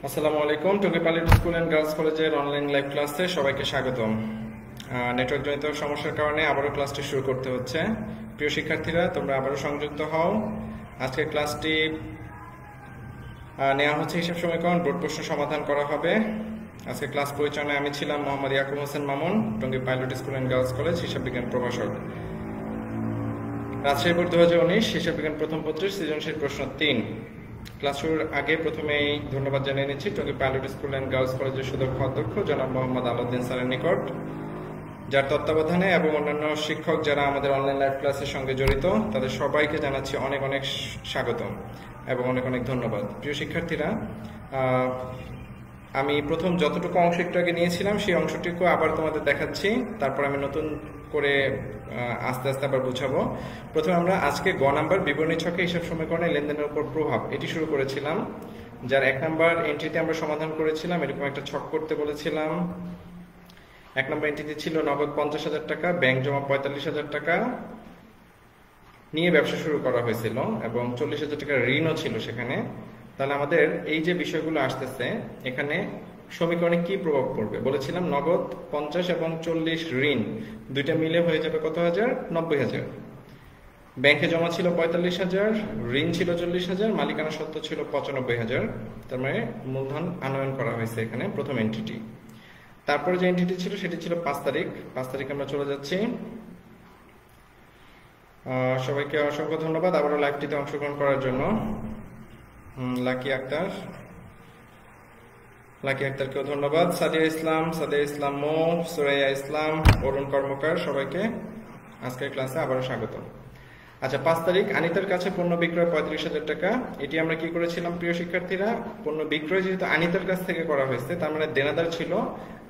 আসসালামু আলাইকুম। Tongi public school and girls কলেজের অনলাইন লাইভ ক্লাসে সবাইকে স্বাগতম। নেটওয়ার্ক জনিত সমস্যার কারণে আবারও ক্লাসটি শুরু করতে হচ্ছে। প্রিয় শিক্ষার্থীরা, তোমরা আবারও সংযুক্ত হও। আজকের ক্লাসটি নেওয়া হচ্ছে হিসাব সমীকরণ বোর্ড প্রশ্ন সমাধান করা হবে। আজকে ক্লাস পরিচালনায় আমি ছিলাম Mohammad Yakub Hossain Mamun, Tongi pilot school and girls college, হিসাব বিজ্ঞান প্রভাষক। রাজশাহী বোর্ড 2019 হিসাব বিজ্ঞান প্রথম পত্রের সৃজনশীল প্রশ্ন 3। ক্লাস শুরুর আগে প্রথমেই ধন্যবাদ জানিয়ে নিচ্ছি Tongi pilot school and girls কলেজের সুদক্ষ অধ্যক্ষ জনাব মোহাম্মদ আলাউদ্দিন স্যারের নিকট, যার তত্ত্বাবধানে এবং অন্যান্য শিক্ষক যারা আমাদের অনলাইন লাইভ ক্লাসের সঙ্গে জড়িত তাদের সবাইকে জানাচ্ছি অনেক অনেক স্বাগতম এবং অনেক অনেক ধন্যবাদ। প্রিয় শিক্ষার্থীরা, আমি প্রথম যতটুকু অংশ একটু আগে নিয়েছিলাম সেই অংশটুকু আবার তোমাদের দেখাচ্ছি, তারপর আমি নতুন করে আস্তে আস্তে আবার বুঝাবো। প্রথমে আমরা আজকে গ নাম্বার বিবরণী ছকে হিসাব সমীকরণে লেনদেনের উপর প্রভাব এটি শুরু করেছিলাম, যার 1 নাম্বার এন্ট্রিতে আমরা সমাধান করেছিলাম। এরকম একটা ছক করতে বলেছিলাম। 1 নাম্বার এন্ট্রিতে ছিল নগদ 50,000 টাকা, ব্যাংক জমা 45,000 টাকা নিয়ে ব্যবসা শুরু করা হয়েছিল এবং 40,000 টাকা ঋণও ছিল সেখানে। তাহলে আমাদের এই যে বিষয়গুলো আসতেছে এখানে সমীকরণে কি প্রভাব পড়বে বলেছিলাম, নগদ 50 এবং 40 ঋণ দুইটা মিলে হয়ে যাবে কত হাজার? 90,000। ব্যাংকে জমা ছিল 45,000, ঋণ ছিল 40,000, মালিকানা সত্ত্ব ছিল 95,000। তার মানে মূলধন আনয়ন করা হয়েছে এখানে প্রথম এন্ট্রিটি। তারপরে যে এন্ট্রিটি ছিল সেটি ছিল 5 তারিখ। 5 তারিখে আমরা চলে যাচ্ছি। সবাইকে অসংখ্য ধন্যবাদ আবারও লাইভটিতে অংশগ্রহণ করার জন্য। লাকি আক্তারকেও ধন্যবাদ। সাদিয়া ইসলাম মো, সুরাইয়া ইসলাম, অরুণ কর্মকার, সবাইকে আজকের ক্লাসে আবারও স্বাগত। আচ্ছা, 5 তারিখ আনিতার কাছে পণ্য বিক্রয় 35,000 টাকা। এটি আমরা কি করেছিলাম প্রিয় শিক্ষার্থীরা? পণ্য বিক্রয় যেহেতু আনিতার কাছ থেকে করা হয়েছে তার মানে দেনাদার ছিল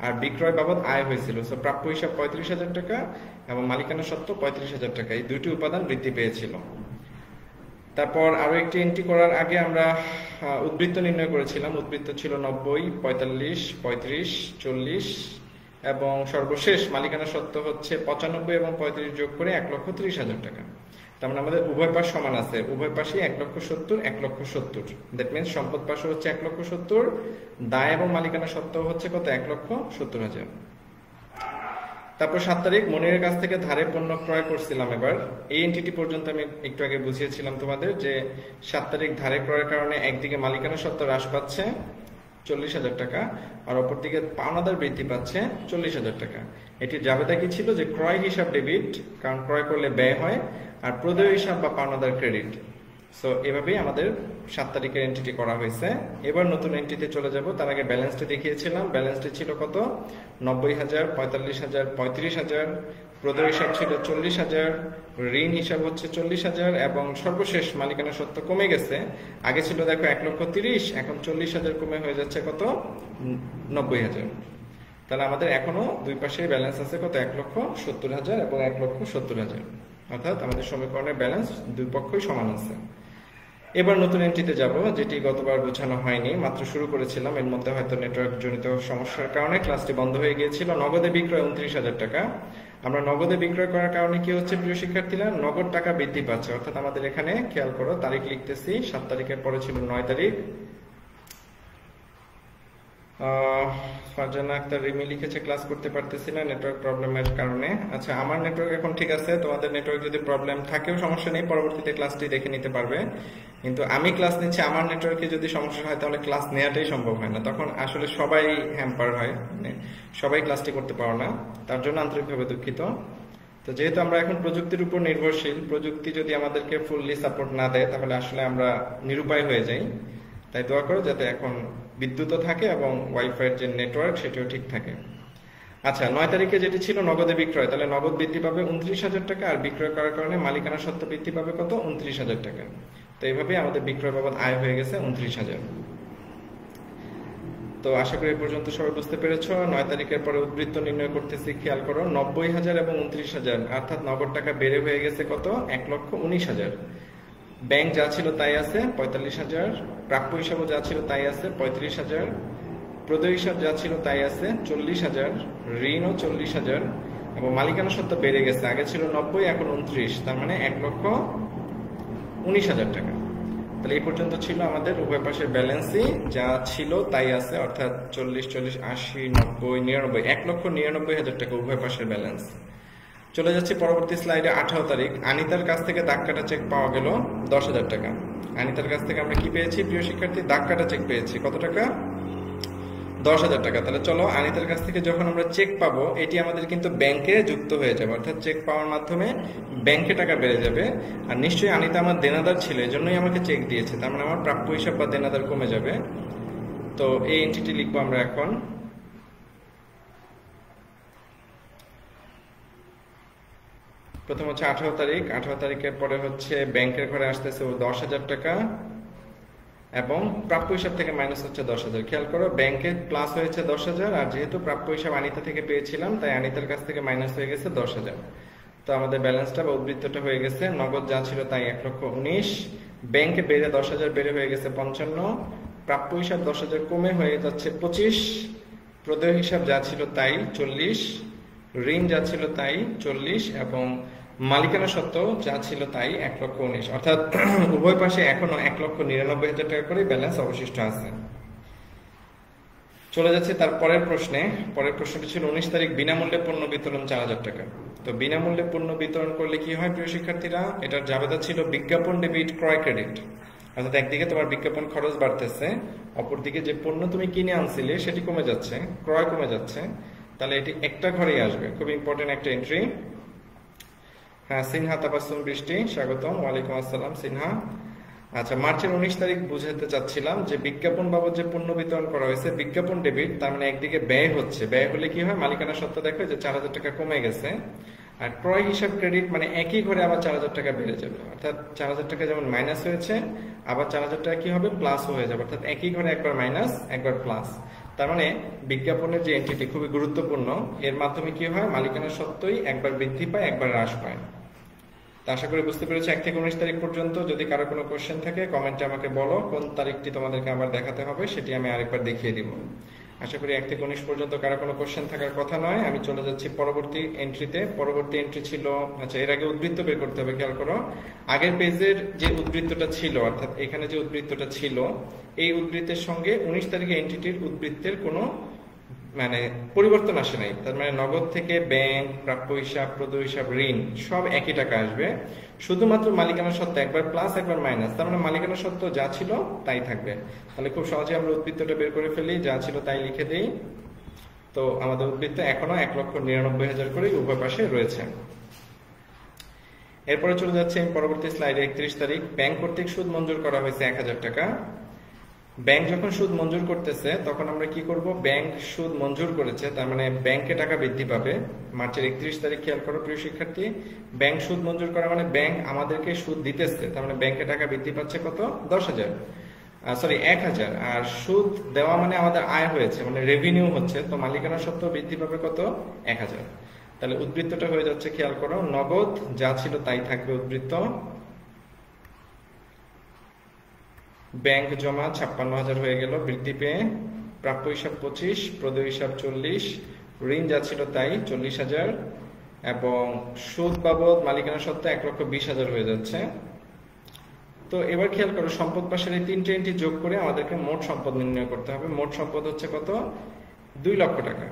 আর বিক্রয় বাবদ আয় হয়েছিল। সো প্রাপ্য হিসাব 35,000 টাকা এবং মালিকানা সত্ত্ব 35,000 টাকা, এই দুইটি উপাদান বৃদ্ধি পেয়েছিল। তারপর আরো একটি এন্ট্রি করার আগে আমরা উদ্বৃত্ত নির্ণয় করেছিলাম। উদ্বৃত্ত ছিল 90, 45, 35, 40 এবং সর্বশেষ মালিকানা সত্ত্ব হচ্ছে 95 এবং 35 যোগ করে 1,30,000 টাকা। তার মানে আমাদের উভয় পাশ সমান আছে, উভয় পাশই 1,70,000, 1,70,000। দ্যাট মিনস সম্পদ পাশও হচ্ছে 1,70,000, দায় এবং মালিকানা সত্ত্ব হচ্ছে কত? 1,70,000। তারপর 7 তারিখ মনিরের কাছ থেকে ধারে পণ্য ক্রয় করছিলাম। এবার এই এন্টিটি পর্যন্ত আমি একটু আগে বুঝিয়েছিলাম তোমাদের যে 7 তারিখ ধারে ক্রয়ের কারণে একদিকে মালিকানা সত্ত্ব হ্রাস পাচ্ছে 40,000 টাকা আর অপরদিকে পাওনাদার বৃদ্ধি পাচ্ছে 40,000 টাকা। এটির জাবেদা কি ছিল? যে ক্রয় হিসাব ডেবিট, কারণ ক্রয় করলে ব্যয় হয়, আর প্রদেয় হিসাব বা পাওনাদার ক্রেডিট। সো এভাবেই আমাদের 7 তারিখের এন্ট্রিটি করা হয়েছে। এবার নতুন এন্ট্রিতে চলে যাব। তার আগে ব্যালেন্সটি দেখিয়েছিলাম। ব্যালেন্সটি ছিল কত? 90,000, 45,000, 35,000। প্রদেয় হিসাব ছিল 40,000, ঋণ হিসাব হচ্ছে 40,000 এবং সর্বশেষ মালিকানা সত্ত্ব কমে গেছে। আগে ছিল দেখো 1,30,000, এখন 40,000 কমে হয়ে যাচ্ছে কত? 90,000। তাহলে আমাদের এখনো দুই পাশে ব্যালেন্স আছে কত? 1,70,000 এবং 1,70,000। অর্থাৎ আমাদের সমীকরণের ব্যালেন্স দুই পক্ষই সমান আছে। এবার নতুন এন্ট্রিতে যাব, যেটি গতবার বোঝানো হয়নি, মাত্র শুরু করেছিলাম। এর মধ্যে হয়তো নেটওয়ার্ক জনিত সমস্যার কারণে ক্লাসটি বন্ধ হয়ে গিয়েছিল। নগদে বিক্রয় 29,000 টাকা। আমরা নগদে বিক্রয় করার কারণে কি হচ্ছে প্রিয় শিক্ষার্থীরা? নগদ টাকা বৃদ্ধি পাচ্ছে। অর্থাৎ আমাদের এখানে খেয়াল করো, তারিখ লিখতেছি। 7 তারিখের পরে ছিল 9 তারিখ। ফারজানা আক্তার রিমি লিখেছে ক্লাস করতে পারতেছি না নেটওয়ার্ক প্রবলেমের কারণে। আচ্ছা, আমার নেটওয়ার্ক এখন ঠিক আছে। তোমাদের নেটওয়ার্ক যদি প্রবলেম থাকেও সমস্যা নেই, পরবর্তীতে ক্লাসটি দেখে নিতে পারবে। কিন্তু আমি ক্লাস নিচ্ছি, আমার নেটওয়ার্কে যদি সমস্যা হয় তাহলে ক্লাস নেওয়াটাই সম্ভব হয় না। তখন আসলে সবাই হ্যাম্পার হয়, মানে সবাই ক্লাসটি করতে পারো না। তার জন্য আন্তরিকভাবে দুঃখিত। তো যেহেতু আমরা এখন প্রযুক্তির উপর নির্ভরশীল, প্রযুক্তি যদি আমাদেরকে ফুললি সাপোর্ট না দেয় তাহলে আসলে আমরা নিরুপায় হয়ে যাই। তাই দোয়া করো যাতে এখন বিদ্যুৎও থাকে এবং ওয়াইফাইয়ের যে নেটওয়ার্ক সেটিও ঠিক থাকে। আচ্ছা, 9 তারিখে যেটি ছিল নগদে বিক্রয়, তাহলে নগদ বৃদ্ধি পাবে 29,000 টাকা আর বিক্রয় করার কারণে মালিকানা সত্ত্ব বৃদ্ধি পাবে কত? 29,000 টাকা। তো এইভাবে আমাদের বিক্রয় বাবদ আয় হয়ে গেছে 29,000। তো আশা করি এই পর্যন্ত সবাই বুঝতে পেরেছো। 9 তারিখের পরে উদ্বৃত্ত নির্ণয় করতেছি, খেয়াল করো। 90,000 এবং 29,000, অর্থাৎ নগদ টাকা বেড়ে হয়ে গেছে কত? 1,19,000। ব্যাংক যা ছিল তাই আছে 45,000, প্রাপ্য হিসাবও যা ছিল তাই আছে 35,000, প্রদেয় হিসাব যা ছিল তাই আছে 40,000, ঋণও 40,000 এবং মালিকানা সত্ত্ব বেড়ে গেছে। আগে ছিল 90, এখন 29, তার মানে 1,19,000 টাকা। তাহলে এই পর্যন্ত ছিল আমাদের উভয় পাশের ব্যালেন্সই যা ছিল তাই আছে, অর্থাৎ 40, 40, 80, 90, 99, 1,99,000 টাকা উভয় পাশের ব্যালেন্স। চলে যাচ্ছি পরবর্তী স্লাইডে। 18 তারিখ আনিতার কাছ থেকে দাগ কাটা চেক পাওয়া গেল 10,000 টাকা। আনিতার কাছ থেকে আমরা কি পেয়েছি প্রিয় শিক্ষার্থী? দাগ কাটা চেক পেয়েছি। কত টাকা? 10,000 টাকা। তাহলে চলো আনিতার কাছ থেকে যখন আমরা চেক পাবো এটি আমাদের কিন্তু ব্যাংকে যুক্ত হয়ে যাবে, অর্থাৎ চেক পাওয়ার মাধ্যমে ব্যাংকে টাকা বেড়ে যাবে। আর নিশ্চয়ই আনিতা আমার দেনাদার ছিল, এই জন্যই আমাকে চেক দিয়েছে, তার মানে আমার প্রাপ্য হিসাব বা দেনাদার কমে যাবে। তো এই এন্ট্রিটি লিখবো আমরা এখন। প্রথম হচ্ছে 18 তারিখ। 18 তারিখের পরে হচ্ছে ব্যাংকের ঘরে আসতেছে 10,000 টাকা এবং প্রাপ্য হিসাব থেকে মাইনাস হচ্ছে 10,000। খেয়াল করো, ব্যাংকে প্লাস হয়েছে 10,000, আর যেহেতু প্রাপ্য হিসাব আনিতা থেকে পেয়েছিলাম তাই আনিতার কাছ থেকে মাইনাস হয়ে গেছে 10,000। তো আমাদের ব্যালেন্সটা বা উদ্বৃত্তটা হয়ে গেছে, নগদ যা ছিল তাই 1,19,000, ব্যাংকে বেড়ে 10,000 বেড়ে হয়ে গেছে 55, প্রাপ্য হিসাব 10,000 কমে হয়ে যাচ্ছে 25, প্রদেয় হিসাব যা ছিল তাই 40, ঋণ যা ছিল তাই 40 এবং মালিকানা সত্ত্ব যা ছিল তাই 1,19,000, অর্থাৎ উভয় পাশে এখনো 1,99,000 টাকা করে ব্যালেন্স অবশিষ্ট আছে। চলে যাচ্ছে তার পরের প্রশ্নে। পরের প্রশ্নটি ছিল 19 তারিখ বিনামূল্যে পণ্য বিতরণ 4,000 টাকা। তো বিনামূল্যে পণ্য বিতরণ করলে কি হয় প্রিয় শিক্ষার্থীরা? এটার জাবেদা ছিল বিজ্ঞাপন ডেবিট ক্রয় ক্রেডিট, অর্থাৎ একদিকে তোমার বিজ্ঞাপন খরচ বাড়তেছে, অপরদিকে যে পণ্য তুমি কিনে আনছিলে সেটি কমে যাচ্ছে, ক্রয় কমে যাচ্ছে, তাহলে এটি একটা ঘরেই আসবে। খুব ইম্পর্টেন্ট একটা এন্ট্রি। হ্যাঁ, সিনহা তাবাসসুম বৃষ্টি, স্বাগতম। ওয়ালাইকুম আসসালাম সিনহা। আচ্ছা, মার্চের 19 তারিখ বুঝাতে চাচ্ছিলাম যে বিজ্ঞাপন বাবদ যে পণ্য বিতরণ করা হয়েছে বিজ্ঞাপন ডেবিট, তার মানে একদিকে ব্যয় হচ্ছে, ব্যয় হলে কি হয়? মালিকানা সত্ত্ব দেখো যে 4,000 টাকা কমে গেছে, আর ক্রয় হিসাব ক্রেডিট মানে একই ঘরে আবার 4,000 টাকা বেড়ে যাবে, অর্থাৎ 4,000 টাকা যেমন মাইনাস হয়েছে আবার 4,000 টাকা কি হবে? প্লাসও হয়ে যাবে, অর্থাৎ একই ঘরে একবার মাইনাস একবার প্লাস। তার মানে বিজ্ঞাপনের যে এন্ট্রিটি খুবই গুরুত্বপূর্ণ, এর মাধ্যমে কি হয়? মালিকানা সত্ত্বই একবার বৃদ্ধি পায় একবার হ্রাস পায়। আশা করি বুঝতে পেরেছি 1 থেকে 19 তারিখ পর্যন্ত। যদি কারো কোনো কোশ্চেন থাকে কমেন্টে আমাকে বলো, কোন তারিখটি তোমাদেরকে আবার দেখাতে হবে সেটি আমি আরেকবার দেখিয়ে দিব। আশা করি 1 থেকে 19 পর্যন্ত কারো কোনো কোশ্চেন থাকার কথা নয়। আমি চলে যাচ্ছি পরবর্তী এন্ট্রিতে। পরবর্তী এন্ট্রি ছিল, আচ্ছা এর আগে উদ্বৃত্ত বের করতে হবে। খেয়াল করো, আগের পেজের যে উদ্বৃত্তটা ছিল, অর্থাৎ এখানে যে উদ্বৃত্তটা ছিল, এই উদ্বৃত্তের সঙ্গে 19 তারিখে এন্ট্রিটির উদ্বৃত্তের কোনো মানে পরিবর্তন আসে নাই। তার মানে নগদ থেকে ব্যাংক, প্রাপ্য হিসাব, প্রদেয় হিসাব, ঋণ সব একই টাকা আসবে, শুধুমাত্র মালিকানা সত্ত্ব একবার প্লাস একবার মাইনাস, তার মানে মালিকানা সত্ত্ব যা ছিল তাই থাকবে। তাহলে খুব সহজে আমরা উদ্বৃত্তটা বের করে ফেলি, যা ছিল তাই লিখে দিই। তো আমাদের উদ্বৃত্ত এখনো 1,99,000 করে উভয় পাশে রয়েছে। এরপরে চলে যাচ্ছে পরবর্তী স্লাইডে। 31 তারিখ ব্যাংক কর্তৃক সুদ মঞ্জুর করা হয়েছে 1,000 টাকা। ব্যাংক যখন সুদ মঞ্জুর করতেছে তখন আমরা কি করব? ব্যাংক সুদ মঞ্জুর করেছে, তার মানে ব্যাংকে টাকা বৃদ্ধি পাবে। মার্চের 31 তারিখ খেয়াল করো প্রিয় শিক্ষার্থী, ব্যাংক সুদ মঞ্জুর করা মানে ব্যাংক আমাদেরকে সুদ দিতেছে, তার মানে ব্যাংকে টাকা বৃদ্ধি পাচ্ছে কত? 1,000, আর সুদ দেওয়া মানে আমাদের আয় হয়েছে, মানে রেভিনিউ হচ্ছে, তো মালিকানা সত্ত্ব বৃদ্ধি পাবে কত? 1,000। তাহলে উদ্বৃত্তটা হয়ে যাচ্ছে, খেয়াল করো, নগদ যা ছিল তাই থাকবে উদ্বৃত্ত, ব্যাংক জমা 56,000 হয়ে গেল বৃদ্ধি পেয়ে, প্রাপ্য হিসাব 25, প্রদেয় হিসাব 40, ঋণ যা ছিল তাই 40,000 এবং সুদ বাবদ মালিকানা সত্ত্বে 1,20,000 হয়ে যাচ্ছে। তো এবার খেয়াল করো, সম্পদ পাশের এই তিনটে এন্ট্রি যোগ করে আমাদেরকে মোট সম্পদ নির্ণয় করতে হবে। মোট সম্পদ হচ্ছে কত? 2 লক্ষ টাকা।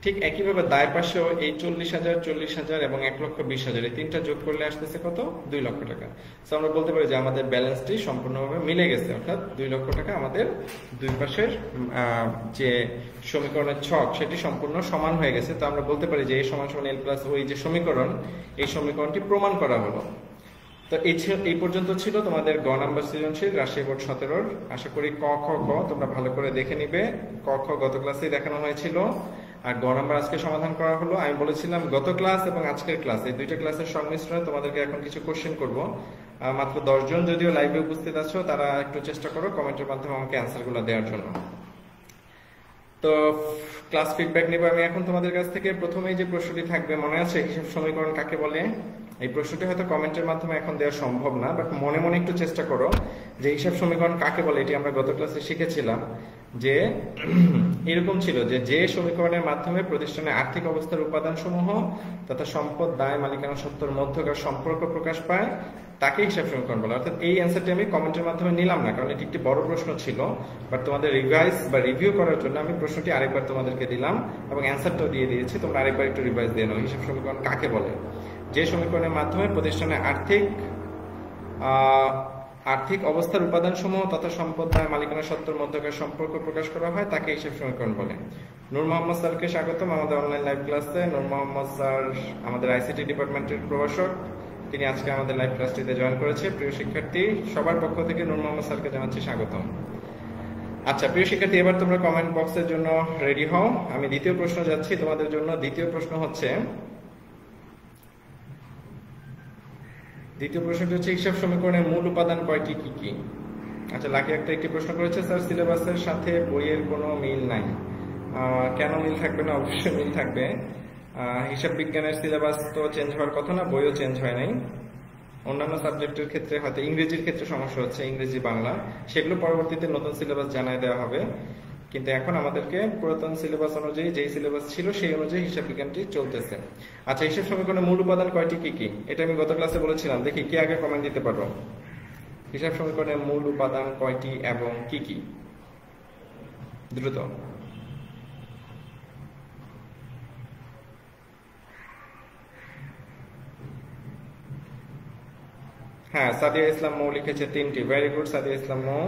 ঠিক একইভাবে দায় পাশেও এই 40,000, 40,000 এবং 1,20,000 এই তিনটা যোগ করলে আসতেছে কত? 2 লক্ষ টাকা। তো আমরা বলতে পারি যে আমাদের ব্যালেন্সটি সম্পূর্ণভাবে মিলে গেছে, অর্থাৎ 2 লক্ষ টাকা আমাদের দুই পাশের যে সমীকরণের ছক সেটি সম্পূর্ণ সমান হয়ে গেছে। তো আমরা বলতে পারি যে এই সমান সমান এল প্লাস ওই যে সমীকরণ, এই সমীকরণটি প্রমাণ করা হলো। তো এই পর্যন্ত ছিল তোমাদের গ নাম্বার সৃজনশীল রাজশাহী বোর্ড 17-র। আশা করি ক, খ, গ তোমরা ভালো করে দেখে নিবে। ক, খ গত ক্লাসেই দেখানো হয়েছিল, আর গ নাম্বার আজকে সমাধান করা হলো। আমি বলেছিলাম গত ক্লাস এবং আজকের ক্লাস এই দুইটা ক্লাসের সংমিশ্রণে তোমাদেরকে এখন কিছু কোশ্চেন করব। মাত্র 10 জন যদিও লাইভে উপস্থিত আছো, তারা একটু চেষ্টা করো কমেন্টের মাধ্যমে আমাকে অ্যান্সারগুলো দেওয়ার জন্য। তো ক্লাস ফিডব্যাক নিব আমি এখন তোমাদের কাছ থেকে। প্রথমেই যে প্রশ্নটি থাকবে, মনে আছে হিসাব সমীকরণ কাকে বলে? এই প্রশ্নটি হয়তো কমেন্টের মাধ্যমে এখন দেওয়া সম্ভব না, বাট মনে মনে একটু চেষ্টা করো যে হিসাব সমীকরণ কাকে বলে। এটি আমরা গত ক্লাসে শিখেছিলাম যে এরকম ছিল যে সমীকরণের মাধ্যমে প্রতিষ্ঠানের আর্থিক অবস্থার উপাদান সমূহ তথা সম্পদ, দায়, মালিকানা সত্ত্বর মধ্যকার সম্পর্ক প্রকাশ পায়, তাকে হিসাব সমীকরণ বলে। অর্থাৎ এই অ্যান্সারটি আমি কমেন্টের মাধ্যমে নিলাম না, কারণ এটি একটি বড় প্রশ্ন ছিল, বাট তোমাদের রিভাইজ বা রিভিউ করার জন্য আমি প্রশ্নটি আরেকবার তোমাদেরকে দিলাম এবং অ্যান্সারটাও দিয়ে দিয়েছি। তোমরা আরেকবার একটু রিভাইজ দিয়ে নাও। হিসাব সমীকরণ কাকে বলে? যে সমীকরণের মাধ্যমে প্রতিষ্ঠানের আর্থিক অবস্থার উপাদানসমূহ তথা সম্পদ দায় মালিকানা সত্ত্বের মধ্যকার সম্পর্ক প্রকাশ করা হয় তাকে হিসাব সমীকরণ বলে। নূর মোহাম্মদ স্যারকে স্বাগতম আমাদের অনলাইন লাইভ ক্লাসে। নূর মোহাম্মদ স্যার আমাদের আইসিটি ডিপার্টমেন্টের প্রভাষক, তিনি আজকে আমাদের লাইভ ক্লাসটিতে জয়েন করেছে। প্রিয় শিক্ষার্থী, সবার পক্ষ থেকে নূর মোহাম্মদ স্যারকে জানাচ্ছি স্বাগতম। আচ্ছা প্রিয় শিক্ষার্থী, এবার তোমরা কমেন্ট বক্সের জন্য রেডি হও। আমি দ্বিতীয় প্রশ্ন যাচ্ছি তোমাদের জন্য। দ্বিতীয় প্রশ্নটি হচ্ছে হিসাব সমীকরণের মূল উপাদান কয়টি, কি কি? আচ্ছা, লাকি একটা একটি প্রশ্ন করেছে, স্যার সিলেবাসের সাথে বইয়ের কোনো মিল নাই। কেন মিল থাকবে না? অবশ্যই মিল থাকবে। হিসাব বিজ্ঞানের সিলেবাস তো চেঞ্জ হওয়ার কথা না, বইও চেঞ্জ হয় নাই। অন্যান্য সাবজেক্টের ক্ষেত্রে হয়তো ইংরেজির ক্ষেত্রে সমস্যা হচ্ছে, ইংরেজি বাংলা, সেগুলো পরবর্তীতে নতুন সিলেবাস জানায় দেওয়া হবে। কিন্তু এখন আমাদেরকে পুরাতন সিলেবাস অনুযায়ী যেই সিলেবাস ছিল সেই অনুযায়ী হিসাব বিজ্ঞানটি চলতেছে। আচ্ছা, হিসাব সমীকরণের মূল উপাদান কয়টি, কি কি? এটা আমি গত ক্লাসে বলেছিলাম। দেখি কে আগে কমেন্ট দিতে পারবো। হিসাব সমীকরণের মূল উপাদান কয়টি এবং কি কি? দ্রুত। হ্যাঁ, সাদিয়া ইসলাম মৌ লিখেছে 3টি। ভেরি গুড সাদিয়া ইসলাম মৌ।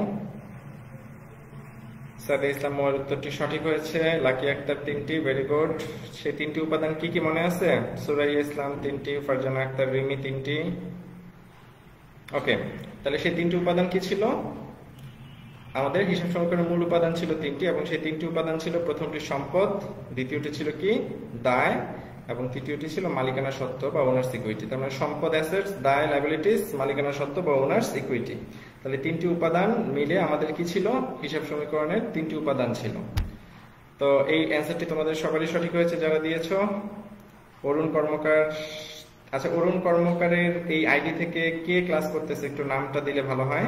সাদিয়া ইসলাম মৌর উত্তরটি সঠিক হয়েছে। লাকি আক্তার 3টি। Very good. সেই 3টি উপাদান কি কি মনে আছে? সুরাইয়া ইসলাম 3টি, ফারজানা আক্তার রিমি 3টি। ওকে, তাহলে সেই 3টি উপাদান কি ছিল? আমাদের হিসাব সমীকরণের মূল উপাদান ছিল 3টি, এবং সেই 3টি উপাদান ছিল, প্রথমটি সম্পদ, দ্বিতীয়টি ছিল কি দায়, এবং তৃতীয়টি ছিল মালিকানা সত্ত্ব বা ওনার্স ইকুইটি। তার মানে সম্পদ অ্যাসেটস, দায় লায়াবিলিটিস, মালিকানা সত্ত্ব বা ওনার্স ইকুইটি। তাহলে 3টি উপাদান মিলে আমাদের কি ছিল? হিসাব সমীকরণের 3টি উপাদান ছিল। তো এই অ্যান্সারটি তোমাদের সবারই সঠিক হয়েছে যারা দিয়েছো। অরুণ কর্মকার। আচ্ছা, অরুণ কর্মকারের এই আইডি থেকে কে ক্লাস করতেছে একটু নামটা দিলে ভালো হয়।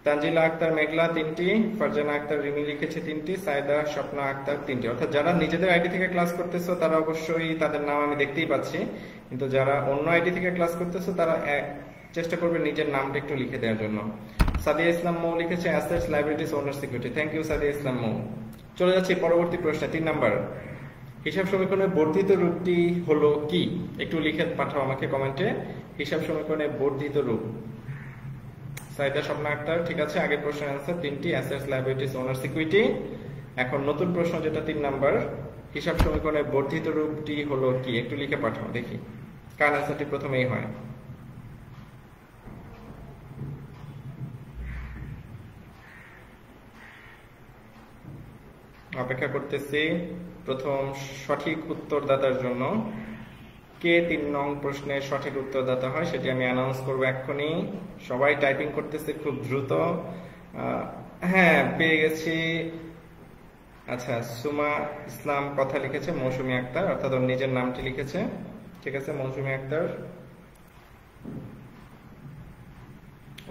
তানজিলা আক্তার মেঘলা 3টি, ফারজানা আক্তার রিমি লিখেছে 3টি, সাইদা স্বপ্না আক্তার 3টি। অর্থাৎ যারা নিজেদের আইডি থেকে ক্লাস করতেছো তারা অবশ্যই তাদের নাম আমি দেখতেই পাচ্ছি, কিন্তু যারা অন্য আইডি থেকে ক্লাস করতেছো তারা চেষ্টা করবে নিজের নামটা একটু লিখে দেওয়ার জন্য। সাদিয়া ইসলাম মৌ লিখেছে assets liabilities owners equity. Thank you Sadia Islam Mou. চলে যাচ্ছি পরবর্তী প্রশ্নে, 3 নাম্বার। হিসাব সমীকরণের বর্ধিত রূপটি হলো কি? একটু লিখে পাঠাও আমাকে কমেন্টে। হিসাব সমীকরণের বর্ধিত রূপ। সাইদা স্বপ্না আক্তার, ঠিক আছে। আগের প্রশ্নের অ্যান্সার 3টি, অ্যাসেটস লায়াবিলিটিস ওনার্স ইকুইটি। এখন নতুন প্রশ্ন যেটা 3 নাম্বার, হিসাব সমীকরণের বর্ধিত রূপটি হলো কি? একটু লিখে পাঠাও দেখি কার অ্যান্সারটি প্রথমেই হয়। অপেক্ষা করতেছি প্রথম সঠিক উত্তরদাতার জন্য। কে 3 নং প্রশ্নের সঠিক উত্তরদাতা হয় সেটি আমি অ্যানাউন্স করবো এক্ষুনি। সবাই টাইপিং করতেছে খুব দ্রুত। হ্যাঁ, পেয়ে গেছি। আচ্ছা, সুমা ইসলাম কথা লিখেছে মৌসুমী আক্তার, অর্থাৎ ওর নিজের নামটি লিখেছে। ঠিক আছে, মৌসুমী আক্তার।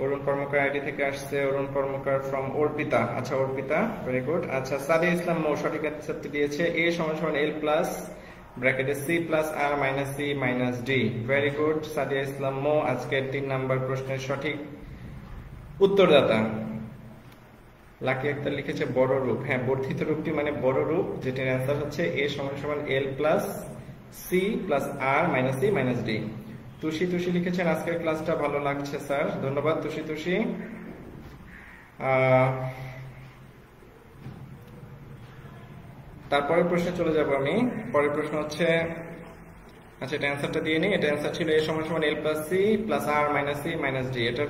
অরুণ কর্মকার আইডি থেকে আসছে, অরুণ কর্মকার ফ্রম অর্পিতা। আচ্ছা, অর্পিতা, ভেরি গুড। আচ্ছা, সাদিয়া ইসলাম মৌ সঠিক অ্যান্সারটি দিয়েছে। এ সমান এল প্লাস ব্র্যাকেটে C plus R minus C minus D. Very good Sadia Islam Mou, আজকের 3 নাম্বার প্রশ্নের সঠিক উত্তরদাতা। লাকি আক্তার লিখেছে বড় রূপ। হ্যাঁ, বর্ধিত রূপটি মানে বড় রূপ, যেটির অ্যান্সার হচ্ছে এ সমান L plus C plus R minus C minus D. Tushi লিখেছেন আজকের ক্লাসটা ভালো লাগছে স্যার। ধন্যবাদ তুষি। তারপরের প্রশ্নে চলে যাব আমি। পরের প্রশ্ন হচ্ছে, আচ্ছা এটা অ্যান্সারটা দিয়ে নিই। এটা অ্যান্সার ছিল এ সমান L plus C plus R minus C minus D. এটার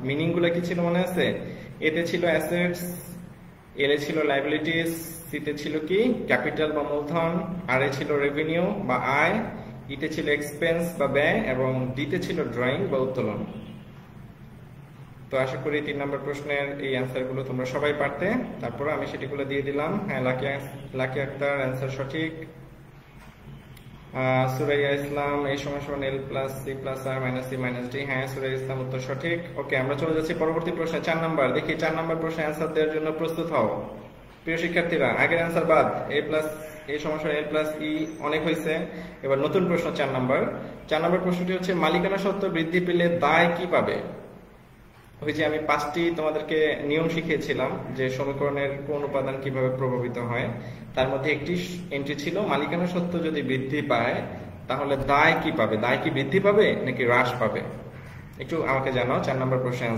মিনিং গুলো কি ছিল মনে আছে? এতে ছিল অ্যাসেটস, এল এ ছিল লায়াবিলিটিস, সিতে ছিল কি ক্যাপিটাল বা মূলধন, আর এ ছিল রেভিনিউ বা আয়, ইতে ছিল এক্সপেন্স বা ব্যয়, এবং ডিতে ছিল ড্রয়িং বা উত্তোলন। তো আশা করি 3 নম্বর প্রশ্নের এই অ্যান্সার গুলো তোমরা সবাই পারতে। তারপর আমি সেটিগুলো দিয়ে দিলাম। হ্যাঁ, লাকি আক্তার অ্যান্সার সঠিক। সুরাইয়া ইসলাম এ সমান L plus C plus R minus C minus D. হ্যাঁ, সুরাইয়া ইসলাম উত্তর সঠিক। ওকে, আমরা চলে যাচ্ছি পরবর্তী প্রশ্নে 4 নাম্বার। দেখি 4 নাম্বার প্রশ্নের অ্যান্সার দেওয়ার জন্য প্রস্তুত হও প্রিয় শিক্ষার্থীরা। আগের অ্যান্সার বাদ, এ প্লাস এই সমস্যার এল প্লাস ই অনেক হয়েছে। এবার নতুন প্রশ্ন 4 নাম্বার। 4 নাম্বার প্রশ্নটি হচ্ছে মালিকানা সত্ত্ব বৃদ্ধি পেলে দায় কি পাবে? ওই যে আমি 5টি তোমাদেরকে নিয়ম শিখিয়েছিলাম যে সমীকরণের কোন উপাদান কিভাবে প্রভাবিত হয়, তার মধ্যে একটি এন্ট্রি ছিল মালিকানা সত্ত্ব যদি বৃদ্ধি পায় তাহলে দায় কি পাবে? দায় কি বৃদ্ধি পাবে নাকি হ্রাস পাবে? একটু আমাকে জানাও। 4 নম্বর প্রশ্নের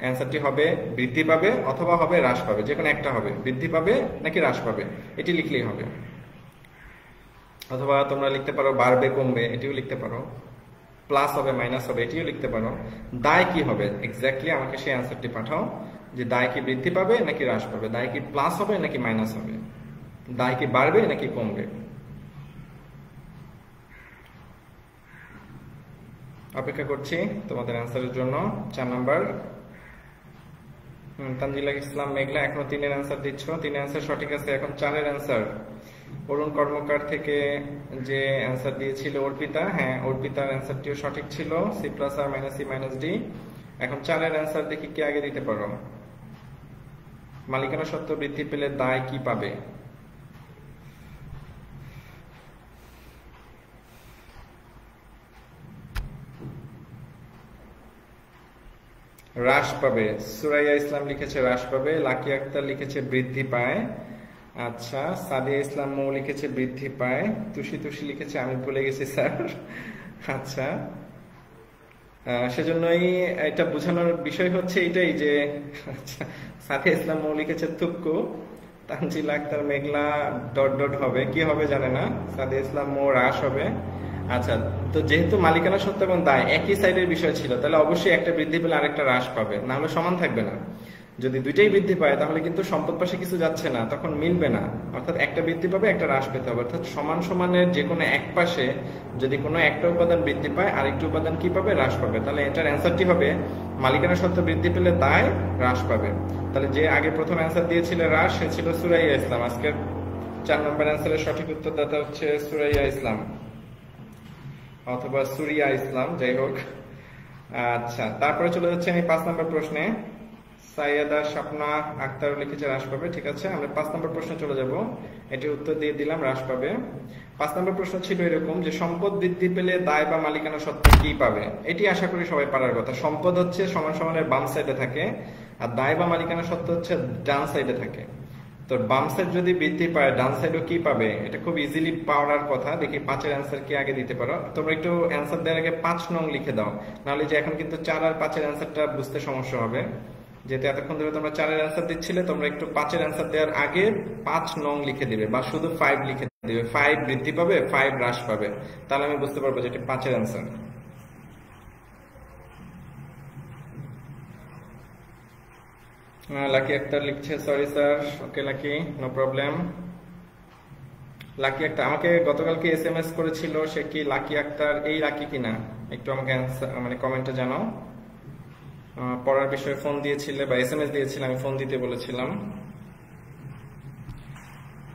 অ্যান্সারটি হবে বৃদ্ধি পাবে অথবা হবে হ্রাস পাবে, যে কোনো একটা হবে। বৃদ্ধি পাবে নাকি হ্রাস পাবে এটি লিখলেই হবে, অথবা তোমরা লিখতে পারো বাড়বে কমবে, এটিও লিখতে পারো, প্লাস হবে মাইনাস হবে, এটিও লিখতে পারো। দায় কি হবে এক্স্যাক্টলি আমাকে সেই অ্যান্সারটি পাঠাও, যে দায় কি বৃদ্ধি পাবে নাকি হ্রাস পাবে, দায় কি প্লাস হবে নাকি মাইনাস হবে, দায় কি বাড়বে নাকি কমবে। অপেক্ষা করছি তোমাদের অ্যান্সারের জন্য। 4 নাম্বার তানজিলা ইসলাম মেঘলা এখনো 3-এর অ্যান্সার দিচ্ছ। 3-এর অ্যান্সার সঠিক আছে, এখন 4-এর অ্যান্সার। অরুণ কর্মকার থেকে যে অ্যান্সার দিয়েছিল অর্পিতা, হ্যাঁ অর্পিতার অ্যান্সারটিও সঠিক ছিল, C plus R minus C minus D. এখন 4-এর অ্যান্সার দেখি কে আগে দিতে পারো। মালিকানা সত্ত্ব বৃদ্ধি পেলে দায় কি পাবে? হ্রাস পাবে। সুরাইয়া ইসলাম লিখেছে হ্রাস পাবে, লাকি আক্তার লিখেছে বৃদ্ধি পায়। আচ্ছা, সাদিয়া ইসলাম মৌ লিখেছে বৃদ্ধি পায়, তুষি তুষি লিখেছে আমি ভুলে গেছি স্যার। আচ্ছা, সেজন্যই এটা বোঝানোর বিষয় হচ্ছে এটাই যে আচ্ছা, সাদিয়া ইসলাম মৌ লিখেছে থুক্কু, তানজিলা আক্তার মেঘলা ডট ডট হবে, কি হবে জানে না, সাদিয়া ইসলাম মৌ হ্রাস হবে। আচ্ছা, তো যেহেতু মালিকানা সত্ত্ব এবং দায় একই সাইডের বিষয় ছিল, তাহলে অবশ্যই একটা বৃদ্ধি পেলে আরেকটা হ্রাস পাবে, না হলে সমান থাকবে না। যদি দুইটাই বৃদ্ধি পায় তাহলে কিন্তু সম্পদ পাশে কিছু যাচ্ছে না, তখন মিলবে না। অর্থাৎ একটা বৃদ্ধি পাবে একটা হ্রাস পেতে হবে, অর্থাৎ সমান সমানের যে কোনো এক পাশে যদি কোনো একটা উপাদান বৃদ্ধি পায় আরেকটি উপাদান কি পাবে? হ্রাস পাবে। তাহলে এটার অ্যান্সারটি হবে মালিকানা সত্ত্ব বৃদ্ধি পেলে দায় হ্রাস পাবে। তাহলে যে আগে প্রথম অ্যান্সার দিয়েছিল হ্রাস, সে ছিল সুরাইয়া ইসলাম। আজকের 4 নম্বর অ্যান্সারের সঠিক উত্তরদাতা হচ্ছে সুরাইয়া ইসলাম অথবা সুরিয়া ইসলাম, যাই হোক। আচ্ছা, তারপরে চলে যাচ্ছে আমি 5 নম্বর প্রশ্নে। সাইয়েদা স্বপ্না আক্তার লিখেছে হ্রাস পাবে, ঠিক আছে। আমরা 5 নম্বর প্রশ্নে চলে যাব, এটি উত্তর দিয়ে দিলাম হ্রাস পাবে। 5 নম্বর প্রশ্ন ছিল এরকম যে সম্পদ বৃদ্ধি পেলে দায় বা মালিকানা সত্ত্ব কি পাবে? এটি আশা করি সবাই পারার কথা। সম্পদ হচ্ছে সমান সমানের বাম সাইডে থাকে, আর দায় বা মালিকানা সত্ত্ব হচ্ছে ডান সাইডে থাকে। তো বাম সাইড যদি বৃদ্ধি পায় ডান সাইডও কি পাবে? এটা খুব ইজিলি পাওয়ার কথা। দেখি 5-এর অ্যান্সার কি আগে দিতে পারো। তোমরা একটু অ্যান্সার দেওয়ার আগে 5 নং লিখে দাও, নাহলে যে এখন কিন্তু 4 আর 5-এর অ্যান্সারটা বুঝতে সমস্যা হবে। যেহেতু এতক্ষণ ধরে তোমরা 4-এর অ্যান্সার দিচ্ছিলে, তোমরা একটু 5-এর অ্যান্সার দেওয়ার আগে 5 নং লিখে দিবে, বা শুধু 5 লিখে দিবে। 5 বৃদ্ধি পাবে 5 হ্রাস পাবে, তাহলে আমি বুঝতে পারবো যে এটা 5-এর অ্যান্সার। লাকি আক্তার লিখছে sorry sir. Okay Lucky, no problem. Lucky Akter আমাকে গতকালকে SMS করেছিল, সে কি লাকি আক্তার এই লাকি কিনা? একটু আমাকে মানে কমেন্টে জানাও। পড়ার বিষয়ে ফোন দিয়েছিলে বা SMS দিয়েছিলে, আমি ফোন দিতে বলেছিলাম।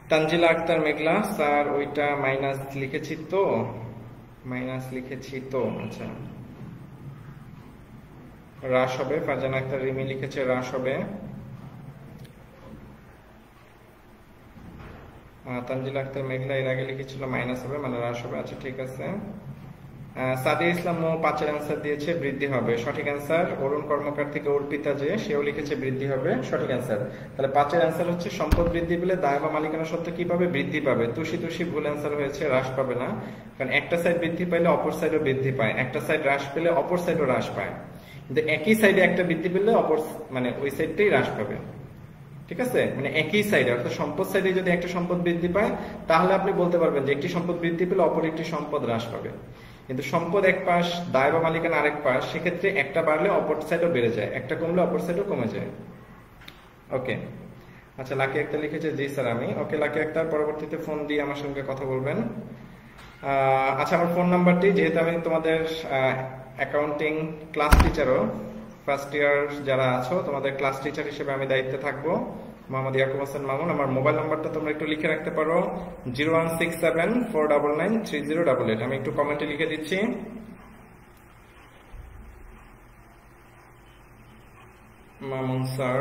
তানজিলা আক্তার মেঘলা স্যার ওইটা মাইনাস লিখেছি তো, মাইনাস লিখেছি তো। আচ্ছা, হ্রাস হবে। ফারজানা আক্তার রিমি লিখেছে হ্রাস হবে। তানজিলা আক্তার মেঘলা এর আগে লিখেছিল মাইনাস হবে, মানে হ্রাস হবে। আচ্ছা ঠিক আছে। সাদিয়া ইসলাম 5-এর অ্যান্সার দিয়েছে বৃদ্ধি হবে, সঠিক অ্যান্সার। অরুণ কর্মকার থেকে অর্পিতা যে সেও লিখেছে বৃদ্ধি হবে, সঠিক অ্যান্সার। তাহলে 5-এর অ্যান্সার হচ্ছে সম্পদ বৃদ্ধি পেলে দায় বা মালিকানা সত্ত্ব কি পাবে? বৃদ্ধি পাবে। তুষি তুষি ভুল অ্যান্সার হয়েছে, হ্রাস পাবে না, কারণ একটা সাইড বৃদ্ধি পাইলে অপর সাইডও বৃদ্ধি পায়, একটা সাইড হ্রাস পেলে অপর সাইডও হ্রাস পায়। কিন্তু একই সাইডে একটা বৃদ্ধি পেলে অপর মানে ওই সাইডটাই হ্রাস পাবে, ঠিক আছে। মানে একই সাইডে, অর্থাৎ সম্পদ সাইডে যদি একটা সম্পদ বৃদ্ধি পায় তাহলে আপনি বলতে পারবেন যে একটি সম্পদ বৃদ্ধি পেলে অপর একটি সম্পদ হ্রাস পাবে। কিন্তু সম্পদ এক পাশ, দায় বা মালিকানা আরেক পাশ, সেক্ষেত্রে একটা বাড়লে অপর সাইডও বেড়ে যায়, একটা কমলে অপর সাইডও কমে যায়। ওকে, আচ্ছা লাকি আক্তার লিখেছে জি স্যার আমি। ওকে লাকি আক্তার, পরবর্তীতে ফোন দিয়ে আমার সঙ্গে কথা বলবেন। আচ্ছা, আমার ফোন নাম্বারটি, যেহেতু আমি তোমাদের অ্যাকাউন্টিং ক্লাস টিচারও, ফার্স্ট ইয়ার যারা আছো তোমাদের ক্লাস টিচার হিসেবে আমি দায়িত্বে থাকবো। মোহাম্মদ ইয়াকুব হাসান মামুন। আমার মোবাইল নাম্বারটা তোমরা একটু লিখে রাখতে পারো, 01674993088। আমি একটু কমেন্টে লিখে দিচ্ছি। মামুন স্যার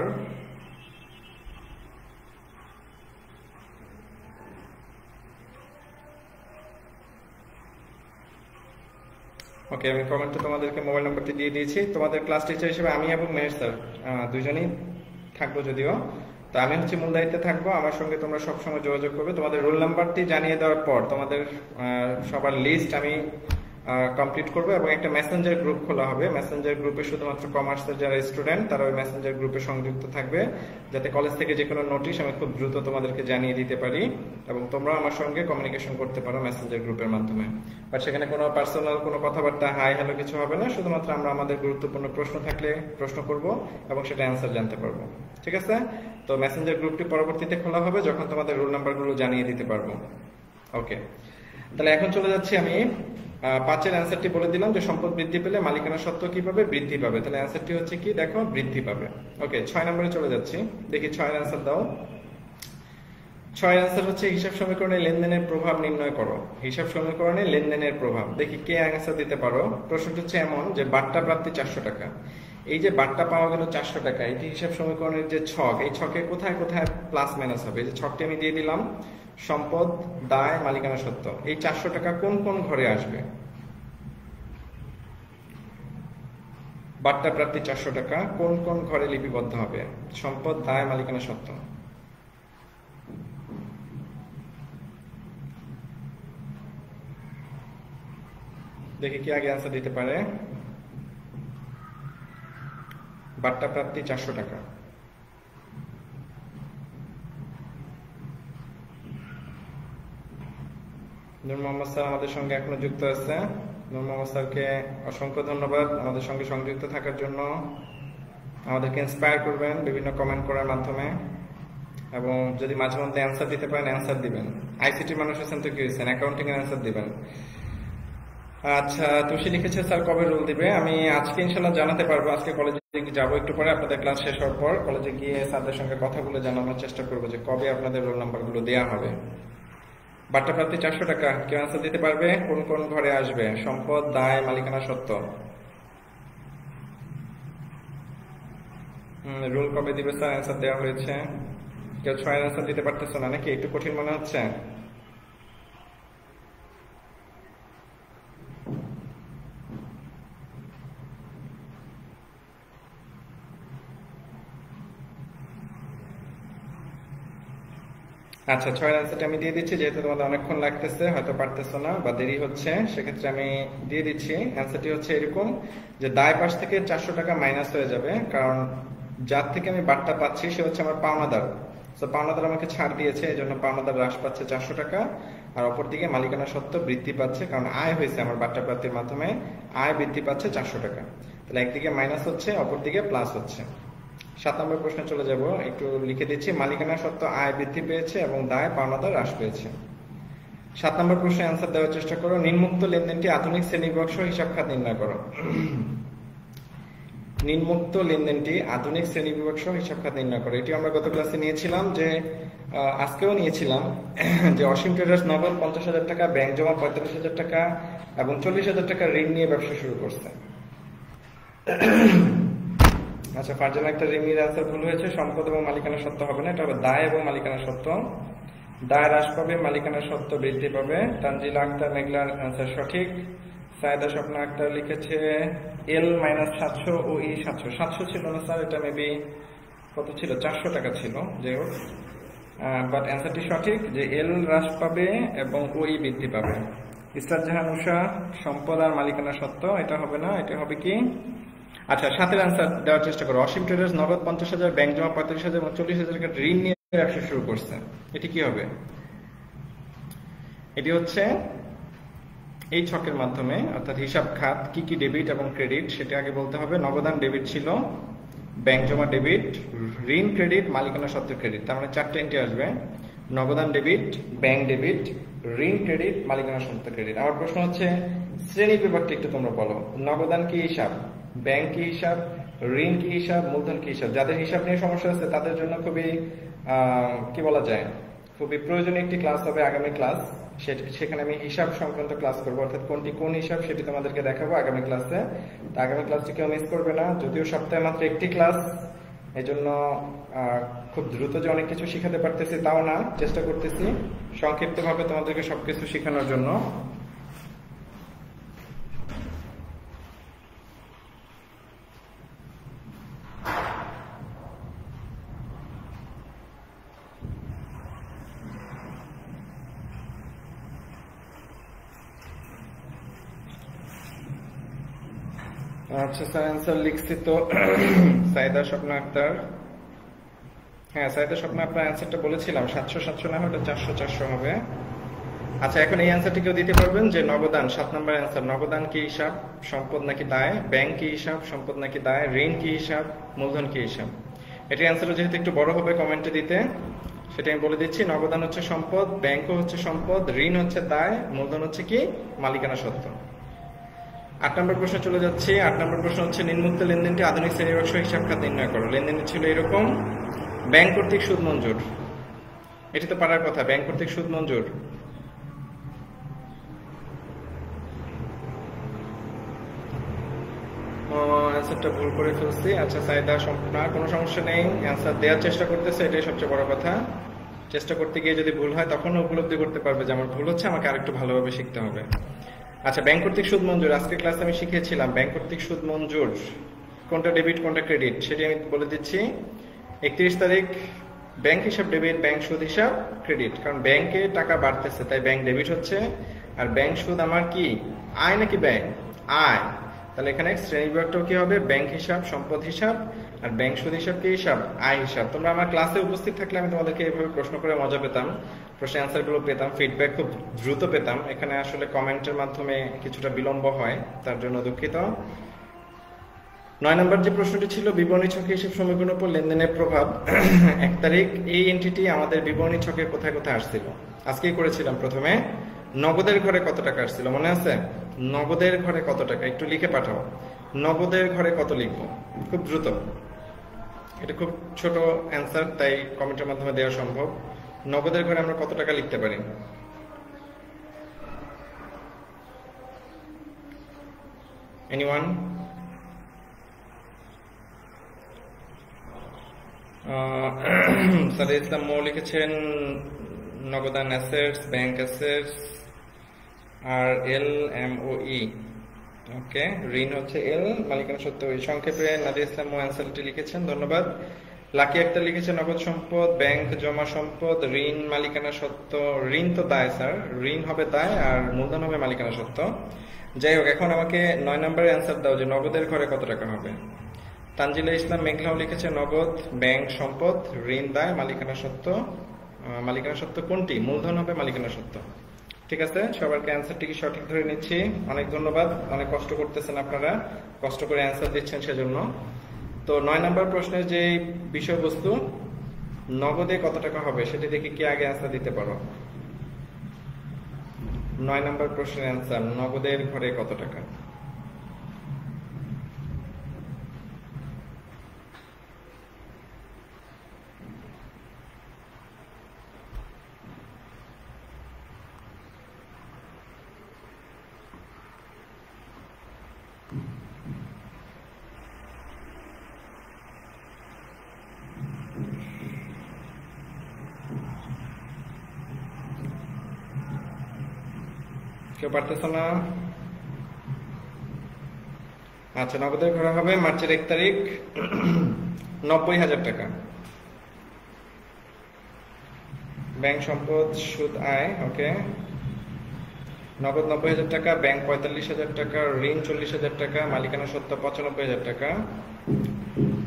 ওকে, আমি কমেন্টে তোমাদেরকে মোবাইল নাম্বারটি দিয়ে দিয়েছি। তোমাদের ক্লাস টিচার হিসেবে আমি এবং মেহের স্যার দুজনেই থাকবো যদিও, তো আমি হচ্ছে মূল দায়িত্বে থাকবো। আমার সঙ্গে তোমরা সবসময় যোগাযোগ করবে। তোমাদের রোল নাম্বারটি জানিয়ে দেওয়ার পর তোমাদের সবার লিস্ট আমি কমপ্লিট করবো এবং একটা মেসেঞ্জার গ্রুপ খোলা হবে। মেসেঞ্জার গ্রুপে শুধুমাত্র কমার্সের যারা স্টুডেন্ট তারা ওই মেসেঞ্জার গ্রুপে সংযুক্ত থাকবে, যাতে কলেজ থেকে যে কোনো নোটিশ আমি খুব দ্রুত তোমাদেরকে জানিয়ে দিতে পারি এবং তোমরা আমার সঙ্গে কমিউনিকেশন করতে পারো মেসেঞ্জার গ্রুপের মাধ্যমে। বাট সেখানে কোনো পার্সোনাল কোনো কথাবার্তা হাই হ্যালো কিছু হবে না, শুধুমাত্র আমরা আমাদের গুরুত্বপূর্ণ প্রশ্ন থাকলে প্রশ্ন করব এবং সেটা অ্যান্সার জানতে পারবো। ঠিক আছে? তো মেসেঞ্জার গ্রুপটি পরবর্তীতে খোলা হবে যখন তোমাদের রোল নাম্বারগুলো জানিয়ে দিতে পারবো। ওকে, তাহলে এখন চলে যাচ্ছি আমি 5 এর অ্যান্সারটি বলে দিলাম যে সম্পদ বৃদ্ধি পেলে মালিকানা সত্ত্ব কি পাবে? বৃদ্ধি পাবে। তাহলে অ্যান্সারটি হচ্ছে কি? দেখো, বৃদ্ধি পাবে। ওকে, 6 নম্বরে চলে যাচ্ছি। দেখি 6 এর অ্যান্সার দাও। 6 এর অ্যান্সার হচ্ছে হিসাব সমীকরণে লেনদেনের প্রভাব নির্ণয় করো। হিসাব সমীকরণে লেনদেনের প্রভাব। দেখি কে অ্যান্সার দিতে পারো। প্রশ্নটি হচ্ছে এমন যে বাট্টা প্রাপ্তি 400 টাকা। এই যে বাট্টা পাওয়া গেল 400 টাকা, এটি হিসাব সমীকরণের যে ছক, এই ছকে কোথায় কোথায় প্লাস মাইনাস হবে? এই যে ছকটি আমি দিয়ে দিলাম, সম্পদ, দায়, মালিকানা সত্ত্ব। এই 400 টাকা কোন কোন ঘরে আসবে? বাট্টা প্রাপ্তি 400 টাকা কোন কোন ঘরে লিপিবদ্ধ হবে? সম্পদ, দায়, মালিকানা সত্ত্ব। দেখি কি আগে অ্যান্সার দিতে পারে। বাট্টা প্রাপ্তি 400 টাকা। নূর মোহাম্মদ স্যার আমাদের সঙ্গে এখনো যুক্ত আছে। নূর মোহাম্মদ স্যারকে অসংখ্য ধন্যবাদ আমাদের সঙ্গে সংযুক্ত থাকার জন্য। আমাদেরকে ইন্সপায়ার করবেন বিভিন্ন কমেন্ট করার মাধ্যমে, এবং যদি মাঝে মধ্যে অ্যান্সার দিতে পারেন অ্যান্সার দিবেন। আইসিটি মানুষ আছেন তো কি হয়েছেন, অ্যাকাউন্টিং এর অ্যান্সার দিবেন। আচ্ছা, তুষি লিখেছে স্যার কবে রোল দিবে? আমি আজকে ইনশাল্লাহ জানাতে পারবো। আজকে কলেজে যাবো একটু পরে, আপনাদের ক্লাস শেষ হওয়ার পর কলেজে গিয়ে স্যারদের সঙ্গে কথা বলে জানানোর চেষ্টা করবো যে কবে আপনাদের রোল নাম্বারগুলো দেওয়া হবে। বাট্টা প্রাপ্তি 400 টাকা কেউ অ্যান্সার দিতে পারবে? কোন কোন ঘরে আসবে? সম্পদ, দায়, মালিকানা সত্ত্ব। রোল কবে দিবে স্যার? অ্যান্সার দেওয়া হয়েছে। কেউ 6 এর অ্যান্সার দিতে পারতেছো না নাকি? একটু কঠিন মনে হচ্ছে? আচ্ছা, 6 এর অ্যান্সারটা আমি দিয়ে দিচ্ছি, যেহেতু তোমাদের অনেকক্ষণ লাগতেছে, হয়তো পারতেছো না বা দেরি হচ্ছে, সেক্ষেত্রে আমি দিয়ে দিচ্ছি। অ্যান্সারটি হচ্ছে এরকম যে দায় পাশ থেকে 400 টাকা মাইনাস হয়ে যাবে, কারণ যার থেকে আমি বাট্টা পাচ্ছি সে হচ্ছে আমার পাওনাদার। তো পাওনাদার আমাকে ছাড় দিয়েছে, এই জন্য পাওনাদার হ্রাস পাচ্ছে 400 টাকা, আর অপরদিকে মালিকানা সত্ত্ব বৃদ্ধি পাচ্ছে, কারণ আয় হয়েছে আমার বাট্টা প্রাপ্তির মাধ্যমে, আয় বৃদ্ধি পাচ্ছে 400 টাকা। তাহলে একদিকে মাইনাস হচ্ছে, অপরদিকে প্লাস হচ্ছে। 7 নম্বর প্রশ্নে চলে যাব, একটু লিখে দিচ্ছি। মালিকানা সত্ত্ব আয় বৃদ্ধি পেয়েছে এবং দায় পাওনাদার হ্রাস পেয়েছে। 7 নম্বর প্রশ্নে অ্যান্সার দেওয়ার চেষ্টা করো। নিম্নোক্ত লেনদেনটি আধুনিক শ্রেণীবিভাগ সহ হিসাব খাত নির্ণয় করো। নিম্নোক্ত লেনদেনটি আধুনিক শ্রেণীবিভাগ সহ হিসাব খাত নির্ণয় করো। এটি আমরা গত ক্লাসে নিয়েছিলাম, যে আজকেও নিয়েছিলাম, যে অসীম ট্রেডার্স নগদ 50,000 টাকা, ব্যাংক জমা 45,000 টাকা এবং 40,000 টাকা ঋণ নিয়ে ব্যবসা শুরু করছে। আচ্ছা, ফারজানা একটা রিমির অ্যান্সার ভুল হয়েছে। সম্পদ এবং মালিকানা সত্ত্ব হবে না, এটা হবে দায় এবং মালিকানা সত্ত্ব। দায় হ্রাস পাবে, মালিকানা সত্ত্ব বৃদ্ধি পাবে। তানজিলা আক্তার মেঘলার অ্যান্সার সঠিক। সায়দা স্বপ্না আক্তার লিখেছে L-700 ও E-700। 700 ছিল না স্যার, এটা মেবি কত ছিল? 400 টাকা ছিল, যাই হোক। বাট অ্যান্সারটি সঠিক যে এল হ্রাস পাবে এবং ওই বৃদ্ধি পাবে। ইসরাত জাহান উষা, সম্পদ আর মালিকানা সত্ত্ব, এটা হবে না, এটা হবে কি? আচ্ছা, 7 এর অ্যান্সার দেওয়ার চেষ্টা করো। অসীম ট্রেডার্স নগদ 50,000, ব্যাংক জমা 45,000 এবং 40,000 টাকা ঋণ নিয়ে ব্যবসা শুরু করছে। এটি কি হবে? এটি হচ্ছে এই ছকের মাধ্যমে, অর্থাৎ হিসাব খাত কি কি ডেবিট এবং ক্রেডিট সেটা আগে বলতে হবে। নগদান ডেবিট ছিল, ব্যাংক জমা ডেবিট, ঋণ ক্রেডিট, মালিকানা সত্ত্বের ক্রেডিট। তার মানে 4টা এন্ট্রি আসবে: নগদান ডেবিট, ব্যাংক ডেবিট, ঋণ ক্রেডিট, মালিকানা সত্ত্বের ক্রেডিট। আমার প্রশ্ন হচ্ছে শ্রেণী বিভাগটা একটু তোমরা বলো। নগদান কি হিসাব, ব্যাংক কি হিসাব, ঋণ কি হিসাব, মূলধন কি হিসাব? যাদের হিসাব নিয়ে সমস্যা আছে তাদের জন্য খুবই কি বলা যায়, খুবই প্রয়োজনীয় একটি ক্লাস হবে আগামী ক্লাস। সেখানে আমি হিসাব সংক্রান্ত ক্লাস করবো, অর্থাৎ কোনটি কোন হিসাব সেটি তোমাদেরকে দেখাবো আগামী ক্লাসে। তো আগামী ক্লাসটি কেউ মিস করবে না, যদিও সপ্তাহে মাত্র একটি ক্লাস, এই জন্য খুব দ্রুত যে অনেক কিছু শিখাতে পারতেছি তাও না, চেষ্টা করতেছি সংক্ষিপ্তভাবে তোমাদেরকে সবকিছু শেখানোর জন্য। আচ্ছা স্যার অ্যান্সার লিখছি তো। সাইদা স্বপ্না আক্তার, হ্যাঁ সাইদা স্বপ্না আপনার অ্যান্সারটা বলেছিলাম 700 না হলে 400 হবে। আচ্ছা এখন এই অ্যান্সারটি কেউ দিতে পারবেন যে নগদান 7 নম্বর অ্যান্সার, নগদান কি হিসাব, সম্পদ নাকি দায়, ব্যাংক কি হিসাব, সম্পদ নাকি দায়, ঋণ কি হিসাব, মূলধন কি হিসাব। এটির অ্যান্সারটা যেহেতু একটু বড় হবে কমেন্টে দিতে, সেটা আমি বলে দিচ্ছি। নগদান হচ্ছে সম্পদ, ব্যাংকও হচ্ছে সম্পদ, ঋণ হচ্ছে দায়, মূলধন হচ্ছে কি মালিকানা সত্ত্ব। 8 নম্বর প্রশ্ন চলে যাচ্ছি। 8 নম্বর প্রশ্ন হচ্ছে নিম্নোক্ত লেনদেনটি আধুনিক শ্রেণীবিভাগ হিসাব খাত নির্ণয় করো। লেনদেনটি ছিল এরকম, ব্যাংক কর্তৃক সুদ মঞ্জুর, এটি তো পারার কথা, ব্যাংক কর্তৃক সুদ মঞ্জুর। অ্যান্সারটা ভুল করে ফেলছি। আচ্ছা সাইদা স্বপ্না, কোনো সমস্যা নেই, অ্যান্সার দেওয়ার চেষ্টা করতেছে, এটাই সবচেয়ে বড় কথা। চেষ্টা করতে গিয়ে যদি ভুল হয় তখন উপলব্ধি করতে পারবে যে আমার ভুল হচ্ছে, আমাকে আরেকটু ভালোভাবে শিখতে হবে। আচ্ছা ব্যাংক কর্তৃক সুদ মঞ্জুর, আজকে ক্লাসে আমি শিখিয়েছিলাম ব্যাংক কর্তৃক সুদ মঞ্জুর কোনটা ডেবিট কোনটা ক্রেডিট, সেটি আমি বলে দিচ্ছি। 31 তারিখ ব্যাংক হিসাব ডেবিট, ব্যাংক সুদ হিসাব ক্রেডিট, কারণ ব্যাংকে টাকা বাড়তেছে তাই ব্যাংক ডেবিট হচ্ছে, আর ব্যাংক সুদ আমার কি আয় নাকি ব্যয়, আয়। তাহলে এখানে শ্রেণী বিভাগটাও কি হবে, ব্যাংক হিসাব সম্পদ হিসাব, আর ব্যাংক সুদ হিসাব কি হিসাব, আয় হিসাব। তোমরা আমার ক্লাসে উপস্থিত থাকলে আমি তোমাদেরকে এইভাবে প্রশ্ন করে মজা পেতাম, প্রশ্নের অ্যান্সার গুলো পেতাম, ফিডব্যাক খুব দ্রুত পেতাম। এখানে আসলে কমেন্টের মাধ্যমে কিছুটা বিলম্ব হয়, তার জন্য দুঃখিত। 9 নম্বর যে প্রশ্নটি ছিল বিবরণী ছকে হিসাব সমীকরণের উপর লেনদেনের প্রভাব। 1 তারিখ এই এন্টিটি আমাদের বিবরণী ছকে কোথায় কোথায় আসছিল, আজকেই করেছিলাম। প্রথমে নগদের ঘরে কত টাকা আসছিল মনে আছে, নগদের ঘরে কত টাকা, একটু লিখে পাঠাও, নগদের ঘরে কত লিখবো খুব দ্রুত, এটা খুব ছোট অ্যান্সার তাই কমেন্টের মাধ্যমে দেওয়া সম্ভব। নগদের ঘরে আমরা কত টাকা লিখতে পারি, এনিওয়ান? সাদিয়া ইসলাম মৌ লিখেছেন নগদান অ্যাসেটস, ব্যাংক অ্যাসেটস, আর এল এম ও ই, ওকে, ঋণ হচ্ছে এল, মালিকানা সত্ত্ব ওই। সংক্ষেপে নাদিয়া ইসলাম মৌ অ্যান্সারটি লিখেছেন, ধন্যবাদ। লাকি একটা লিখেছে নগদ সম্পদ, ব্যাংক জমা সম্পদ, ঋণ মালিকানা সত্ত্ব, ঋণ তো দায় স্যার, ঋণ হবে দায় আর মূলধন হবে মালিকানা সত্ত্ব। যাই হোক এখন আমাকে 9 নম্বরের অ্যান্সার দাও যে নগদের ঘরে কত টাকা হবে। তানজিলা ইসলাম মেঘলাও লিখেছে নগদ, ব্যাংক সম্পদ, ঋণ দায়, মালিকানা সত্ত্ব। মালিকানা সত্ত্ব কোনটি, মূলধন হবে মালিকানা সত্ত্ব। ঠিক আছে, সবারকে অ্যান্সারটি কি সঠিক ধরে নিচ্ছি, অনেক ধন্যবাদ, অনেক কষ্ট করতেছেন আপনারা, কষ্ট করে অ্যান্সার দিচ্ছেন সেজন্য। তো 9 নম্বর প্রশ্নের যে বিষয়বস্তু নগদে কত টাকা হবে সেটি দেখে কি আগে অ্যান্সার দিতে পারো। 9 নম্বর প্রশ্নের অ্যান্সার নগদের ঘরে কত টাকা। কেউ পারতেছ না? আচ্ছা নগদের ঘরে হবে মার্চের 1 তারিখ 90,000 টাকা, ব্যাংক সম্পদ সুদ আয়, ওকে, নগদ 90,000 টাকা, ব্যাংক 45,000 টাকা, ঋণ 40,000 টাকা, মালিকানা সত্ত্ব 95,000 টাকা,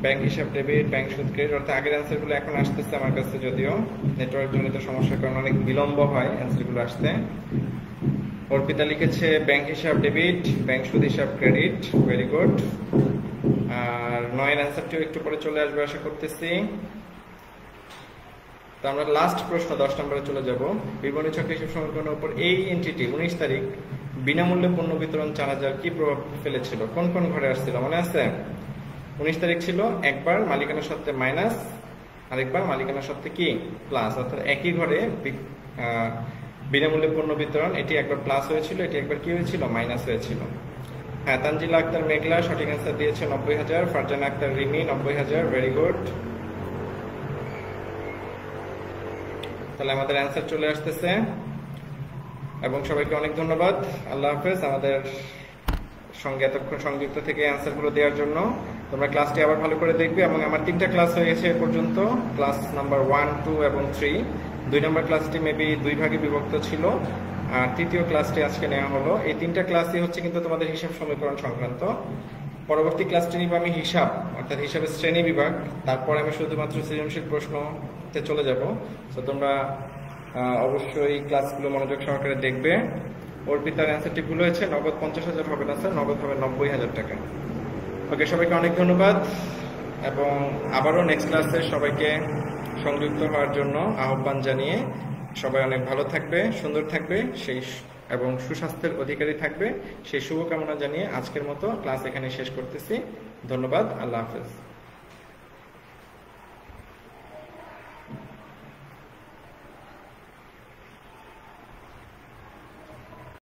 ব্যাংক হিসাব ডেবিট, ব্যাংক সুদ ক্রেডিট। অর্থাৎ আগের অ্যান্সার গুলো এখন আসতেছে আমার কাছে, যদিও নেটওয়ার্ক জনিত সমস্যার কারণে অনেক বিলম্ব হয় অ্যান্সার গুলো আসতে। অর্পিতা লিখেছে ব্যাংক হিসাব ডেবিট, ব্যাংক সুদ হিসাব ক্রেডিট, ভেরি গুড। আর 9 অ্যান্সারটিও একটু পরে চলে আসবে আশা করতেছি। তো আমরা লাস্ট প্রশ্ন 10 নম্বরে চলে যাব। বিবরণী ছকে হিসাব সমীকরণের উপর এই এন্টিটি 19 তারিখ বিনামূল্যে পণ্য বিতরণ 4,000 কি প্রভাব ফেলেছিল, কোন কোন ঘরে আসছিল মনে আছে? 19 তারিখ ছিল একবার মালিকানা সত্ত্বে মাইনাস, আরেকবার মালিকানা সত্ত্বে কি প্লাস, অর্থাৎ একই ঘরে বিনামূল্যে পণ্য বিতরণ, এটি একবার প্লাস হয়েছিল, এটি একবার কি হয়েছিল মাইনাস হয়েছিল। হ্যাঁ তানজিলা আক্তার মেঘলা সঠিক অ্যান্সার দিয়েছে 90,000, ফারজানা আক্তার রিমি 90,000, ভেরি গুড। তাহলে আমাদের অ্যান্সার চলে আসতেছে এবং সবাইকে অনেক ধন্যবাদ, আল্লাহ হাফেজ। আমাদের সঙ্গে এতক্ষণ সংযুক্ত থেকে অ্যান্সার গুলো দেওয়ার জন্য। তোমরা ক্লাসটি আবার ভালো করে দেখবে এবং আমার 3টা ক্লাস হয়ে গেছে এ পর্যন্ত, ক্লাস নাম্বার 1, 2 এবং 3। 2 নম্বর ক্লাসটি মেবি 2 ভাগে বিভক্ত ছিল, আর তৃতীয় ক্লাসটি আজকে নেওয়া হলো। এই 3টা ক্লাসই হচ্ছে কিন্তু তোমাদের হিসাব সমীকরণ সংক্রান্ত। পরবর্তী ক্লাসটি নিব আমি হিসাব, অর্থাৎ হিসাবের শ্রেণী বিভাগ। তারপরে আমি শুধুমাত্র সৃজনশীল প্রশ্নতে চলে যাব। তো তোমরা অবশ্যই ক্লাসগুলো মনোযোগ সহকারে দেখবে। অর্পিতার অ্যান্সারটি ভুল হয়েছে, নগদ 50,000 হবে না স্যার, নগদ হবে 90,000 টাকা। ওকে, সবাইকে অনেক ধন্যবাদ এবং আবারও নেক্সট ক্লাসে সবাইকে সংযুক্ত হওয়ার জন্য আহ্বান জানিয়ে সবাই অনেক ভালো থাকবে, সুন্দর থাকবে এবং সুস্বাস্থ্যের অধিকারী থাকবে সেই শুভকামনা জানিয়ে আজকের মতো ক্লাস এখানে শেষ করতেছি। ধন্যবাদ, আল্লাহ হাফেজ।